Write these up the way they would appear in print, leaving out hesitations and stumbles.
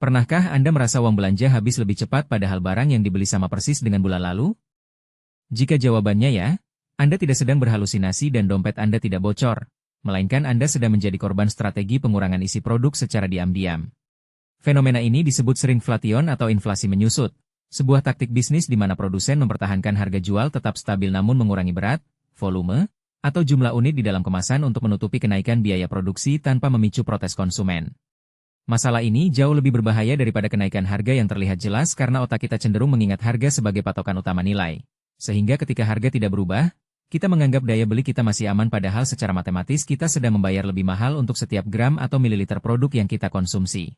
Pernahkah Anda merasa uang belanja habis lebih cepat padahal barang yang dibeli sama persis dengan bulan lalu? Jika jawabannya ya, Anda tidak sedang berhalusinasi dan dompet Anda tidak bocor, melainkan Anda sedang menjadi korban strategi pengurangan isi produk secara diam-diam. Fenomena ini disebut shrinkflation atau inflasi menyusut, sebuah taktik bisnis di mana produsen mempertahankan harga jual tetap stabil namun mengurangi berat, volume, atau jumlah unit di dalam kemasan untuk menutupi kenaikan biaya produksi tanpa memicu protes konsumen. Masalah ini jauh lebih berbahaya daripada kenaikan harga yang terlihat jelas karena otak kita cenderung mengingat harga sebagai patokan utama nilai. Sehingga ketika harga tidak berubah, kita menganggap daya beli kita masih aman padahal secara matematis kita sedang membayar lebih mahal untuk setiap gram atau mililiter produk yang kita konsumsi.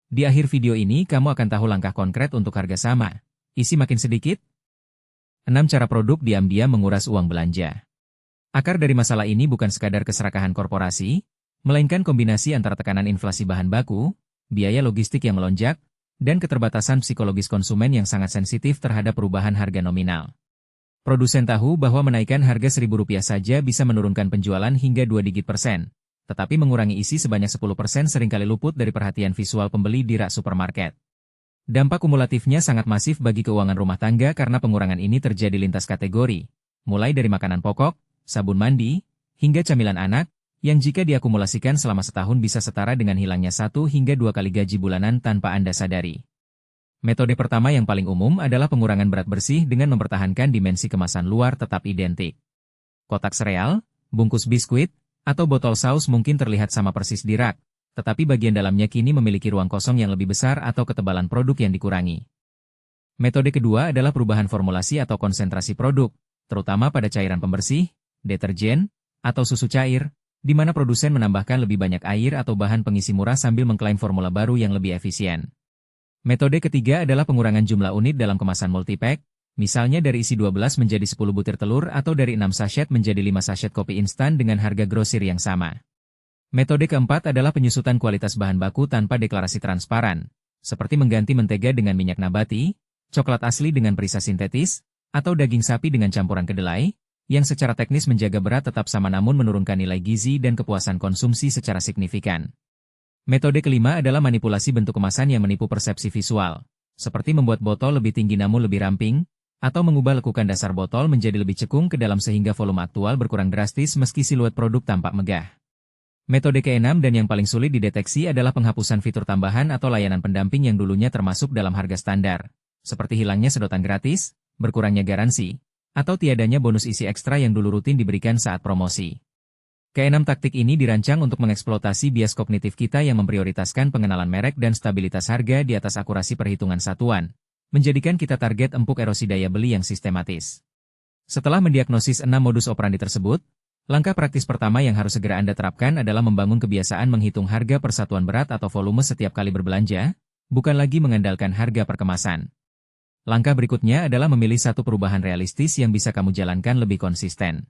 Di akhir video ini kamu akan tahu langkah konkret untuk harga sama. Isi makin sedikit? 6 cara produk diam-diam menguras uang belanja. Akar dari masalah ini bukan sekadar keserakahan korporasi, melainkan kombinasi antara tekanan inflasi bahan baku, biaya logistik yang melonjak, dan keterbatasan psikologis konsumen yang sangat sensitif terhadap perubahan harga nominal. Produsen tahu bahwa menaikkan harga Rp1.000 saja bisa menurunkan penjualan hingga 2 digit persen, tetapi mengurangi isi sebanyak 10% seringkali luput dari perhatian visual pembeli di rak supermarket. Dampak kumulatifnya sangat masif bagi keuangan rumah tangga karena pengurangan ini terjadi lintas kategori, mulai dari makanan pokok, sabun mandi, hingga camilan anak, yang jika diakumulasikan selama setahun bisa setara dengan hilangnya 1 hingga 2 kali gaji bulanan tanpa Anda sadari. Metode pertama yang paling umum adalah pengurangan berat bersih dengan mempertahankan dimensi kemasan luar tetap identik. Kotak sereal, bungkus biskuit, atau botol saus mungkin terlihat sama persis di rak, tetapi bagian dalamnya kini memiliki ruang kosong yang lebih besar atau ketebalan produk yang dikurangi. Metode kedua adalah perubahan formulasi atau konsentrasi produk, terutama pada cairan pembersih, deterjen, atau susu cair, di mana produsen menambahkan lebih banyak air atau bahan pengisi murah sambil mengklaim formula baru yang lebih efisien. Metode ketiga adalah pengurangan jumlah unit dalam kemasan multipack, misalnya dari isi 12 menjadi 10 butir telur atau dari 6 sachet menjadi 5 sachet kopi instan dengan harga grosir yang sama. Metode keempat adalah penyusutan kualitas bahan baku tanpa deklarasi transparan, seperti mengganti mentega dengan minyak nabati, coklat asli dengan perisa sintetis, atau daging sapi dengan campuran kedelai, yang secara teknis menjaga berat tetap sama namun menurunkan nilai gizi dan kepuasan konsumsi secara signifikan. Metode kelima adalah manipulasi bentuk kemasan yang menipu persepsi visual, seperti membuat botol lebih tinggi namun lebih ramping, atau mengubah lekukan dasar botol menjadi lebih cekung ke dalam sehingga volume aktual berkurang drastis meski siluet produk tampak megah. Metode keenam dan yang paling sulit dideteksi adalah penghapusan fitur tambahan atau layanan pendamping yang dulunya termasuk dalam harga standar, seperti hilangnya sedotan gratis, berkurangnya garansi, atau tiadanya bonus isi ekstra yang dulu rutin diberikan saat promosi. Keenam taktik ini dirancang untuk mengeksploitasi bias kognitif kita yang memprioritaskan pengenalan merek dan stabilitas harga di atas akurasi perhitungan satuan, menjadikan kita target empuk erosi daya beli yang sistematis. Setelah mendiagnosis 6 modus operandi tersebut, langkah praktis pertama yang harus segera Anda terapkan adalah membangun kebiasaan menghitung harga per satuan berat atau volume setiap kali berbelanja, bukan lagi mengandalkan harga per kemasan. Langkah berikutnya adalah memilih satu perubahan realistis yang bisa kamu jalankan lebih konsisten.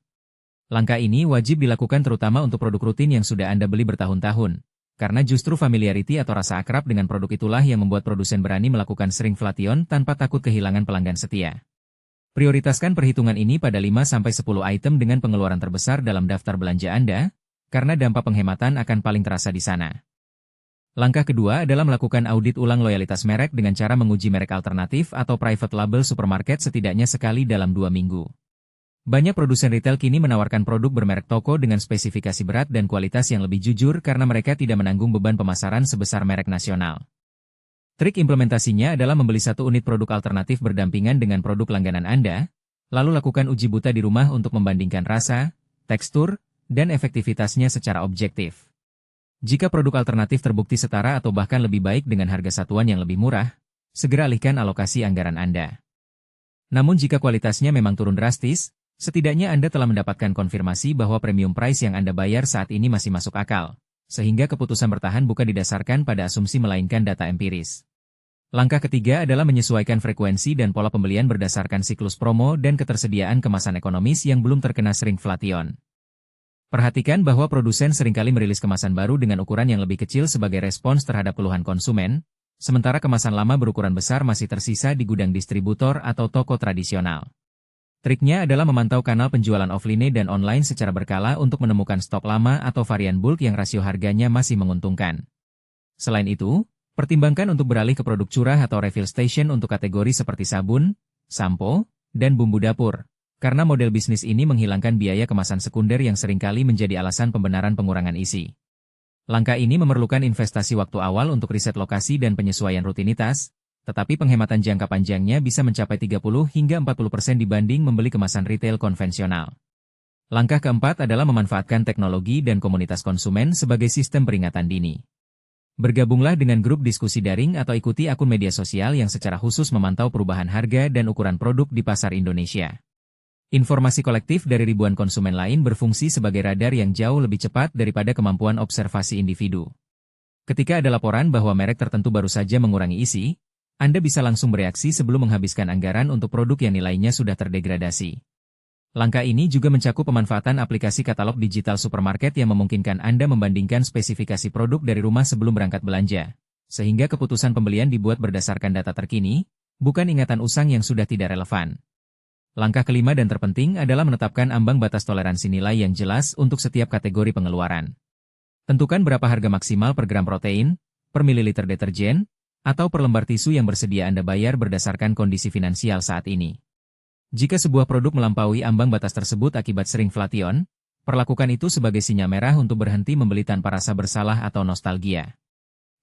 Langkah ini wajib dilakukan terutama untuk produk rutin yang sudah Anda beli bertahun-tahun, karena justru familiarity atau rasa akrab dengan produk itulah yang membuat produsen berani melakukan shrinkflation tanpa takut kehilangan pelanggan setia. Prioritaskan perhitungan ini pada 5-10 item dengan pengeluaran terbesar dalam daftar belanja Anda, karena dampak penghematan akan paling terasa di sana. Langkah kedua adalah melakukan audit ulang loyalitas merek dengan cara menguji merek alternatif atau private label supermarket setidaknya sekali dalam 2 minggu. Banyak produsen retail kini menawarkan produk bermerek toko dengan spesifikasi berat dan kualitas yang lebih jujur karena mereka tidak menanggung beban pemasaran sebesar merek nasional. Trik implementasinya adalah membeli satu unit produk alternatif berdampingan dengan produk langganan Anda, lalu lakukan uji buta di rumah untuk membandingkan rasa, tekstur, dan efektivitasnya secara objektif. Jika produk alternatif terbukti setara atau bahkan lebih baik dengan harga satuan yang lebih murah, segera alihkan alokasi anggaran Anda. Namun jika kualitasnya memang turun drastis, setidaknya Anda telah mendapatkan konfirmasi bahwa premium price yang Anda bayar saat ini masih masuk akal, sehingga keputusan bertahan bukan didasarkan pada asumsi melainkan data empiris. Langkah ketiga adalah menyesuaikan frekuensi dan pola pembelian berdasarkan siklus promo dan ketersediaan kemasan ekonomis yang belum terkena shrinkflation. Perhatikan bahwa produsen seringkali merilis kemasan baru dengan ukuran yang lebih kecil sebagai respons terhadap keluhan konsumen, sementara kemasan lama berukuran besar masih tersisa di gudang distributor atau toko tradisional. Triknya adalah memantau kanal penjualan offline dan online secara berkala untuk menemukan stok lama atau varian bulk yang rasio harganya masih menguntungkan. Selain itu, Pertimbangkan untuk beralih ke produk curah atau refill station untuk kategori seperti sabun, sampo, dan bumbu dapur. Karena model bisnis ini menghilangkan biaya kemasan sekunder yang seringkali menjadi alasan pembenaran pengurangan isi. Langkah ini memerlukan investasi waktu awal untuk riset lokasi dan penyesuaian rutinitas, tetapi penghematan jangka panjangnya bisa mencapai 30 hingga 40% dibanding membeli kemasan retail konvensional. Langkah keempat adalah memanfaatkan teknologi dan komunitas konsumen sebagai sistem peringatan dini. Bergabunglah dengan grup diskusi daring atau ikuti akun media sosial yang secara khusus memantau perubahan harga dan ukuran produk di pasar Indonesia. Informasi kolektif dari ribuan konsumen lain berfungsi sebagai radar yang jauh lebih cepat daripada kemampuan observasi individu. Ketika ada laporan bahwa merek tertentu baru saja mengurangi isi, Anda bisa langsung bereaksi sebelum menghabiskan anggaran untuk produk yang nilainya sudah terdegradasi. Langkah ini juga mencakup pemanfaatan aplikasi katalog digital supermarket yang memungkinkan Anda membandingkan spesifikasi produk dari rumah sebelum berangkat belanja, sehingga keputusan pembelian dibuat berdasarkan data terkini, bukan ingatan usang yang sudah tidak relevan. Langkah kelima dan terpenting adalah menetapkan ambang batas toleransi nilai yang jelas untuk setiap kategori pengeluaran. Tentukan berapa harga maksimal per gram protein, per mililiter deterjen, atau per lembar tisu yang bersedia Anda bayar berdasarkan kondisi finansial saat ini. Jika sebuah produk melampaui ambang batas tersebut akibat shrinkflation, perlakukan itu sebagai sinyal merah untuk berhenti membeli tanpa rasa bersalah atau nostalgia.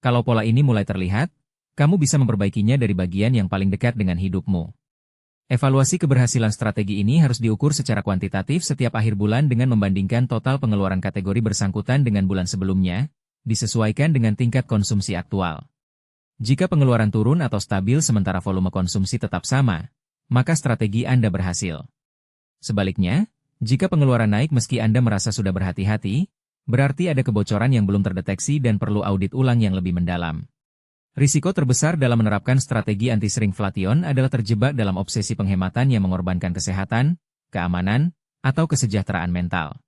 Kalau pola ini mulai terlihat, kamu bisa memperbaikinya dari bagian yang paling dekat dengan hidupmu. Evaluasi keberhasilan strategi ini harus diukur secara kuantitatif setiap akhir bulan dengan membandingkan total pengeluaran kategori bersangkutan dengan bulan sebelumnya, disesuaikan dengan tingkat konsumsi aktual. Jika pengeluaran turun atau stabil sementara volume konsumsi tetap sama, maka strategi Anda berhasil. Sebaliknya, jika pengeluaran naik meski Anda merasa sudah berhati-hati, berarti ada kebocoran yang belum terdeteksi dan perlu audit ulang yang lebih mendalam. Risiko terbesar dalam menerapkan strategi anti-shrinkflation adalah terjebak dalam obsesi penghematan yang mengorbankan kesehatan, keamanan, atau kesejahteraan mental.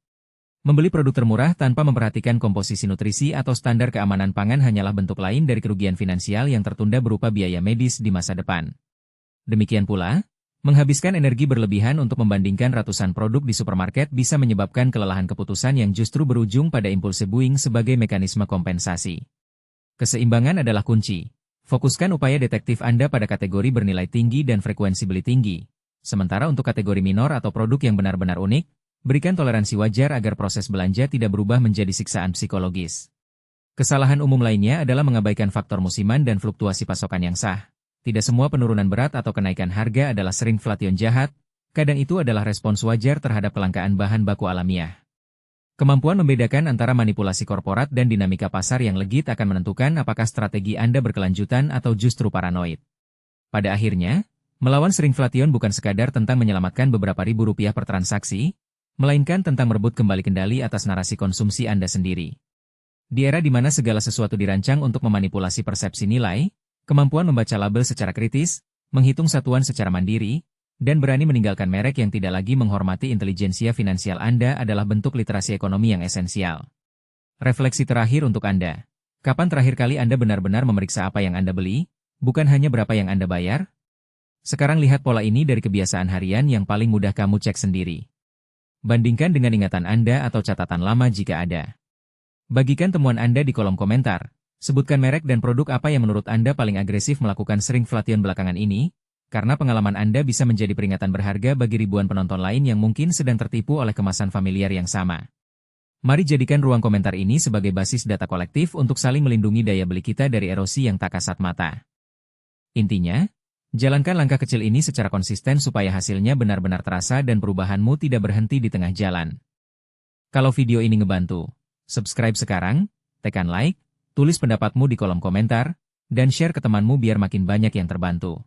Membeli produk termurah tanpa memperhatikan komposisi nutrisi atau standar keamanan pangan hanyalah bentuk lain dari kerugian finansial yang tertunda berupa biaya medis di masa depan. Demikian pula, menghabiskan energi berlebihan untuk membandingkan ratusan produk di supermarket bisa menyebabkan kelelahan keputusan yang justru berujung pada impulse buying sebagai mekanisme kompensasi. Keseimbangan adalah kunci. Fokuskan upaya detektif Anda pada kategori bernilai tinggi dan frekuensi beli tinggi. Sementara untuk kategori minor atau produk yang benar-benar unik, berikan toleransi wajar agar proses belanja tidak berubah menjadi siksaan psikologis. Kesalahan umum lainnya adalah mengabaikan faktor musiman dan fluktuasi pasokan yang sah. Tidak semua penurunan berat atau kenaikan harga adalah shrinkflation jahat, kadang itu adalah respons wajar terhadap kelangkaan bahan baku alamiah. Kemampuan membedakan antara manipulasi korporat dan dinamika pasar yang legit akan menentukan apakah strategi Anda berkelanjutan atau justru paranoid. Pada akhirnya, melawan shrinkflation bukan sekadar tentang menyelamatkan beberapa ribu rupiah per transaksi, melainkan tentang merebut kembali kendali atas narasi konsumsi Anda sendiri. Di era di mana segala sesuatu dirancang untuk memanipulasi persepsi nilai, kemampuan membaca label secara kritis, menghitung satuan secara mandiri, dan berani meninggalkan merek yang tidak lagi menghormati intelijensia finansial Anda adalah bentuk literasi ekonomi yang esensial. Refleksi terakhir untuk Anda. Kapan terakhir kali Anda benar-benar memeriksa apa yang Anda beli, bukan hanya berapa yang Anda bayar? Sekarang lihat pola ini dari kebiasaan harian yang paling mudah kamu cek sendiri. Bandingkan dengan ingatan Anda atau catatan lama jika ada. Bagikan temuan Anda di kolom komentar. Sebutkan merek dan produk apa yang menurut Anda paling agresif melakukan shrinkflation belakangan ini, karena pengalaman Anda bisa menjadi peringatan berharga bagi ribuan penonton lain yang mungkin sedang tertipu oleh kemasan familiar yang sama. Mari jadikan ruang komentar ini sebagai basis data kolektif untuk saling melindungi daya beli kita dari erosi yang tak kasat mata. Intinya, jalankan langkah kecil ini secara konsisten supaya hasilnya benar-benar terasa dan perubahanmu tidak berhenti di tengah jalan. Kalau video ini ngebantu, subscribe sekarang, tekan like, tulis pendapatmu di kolom komentar, dan share ke temanmu biar makin banyak yang terbantu.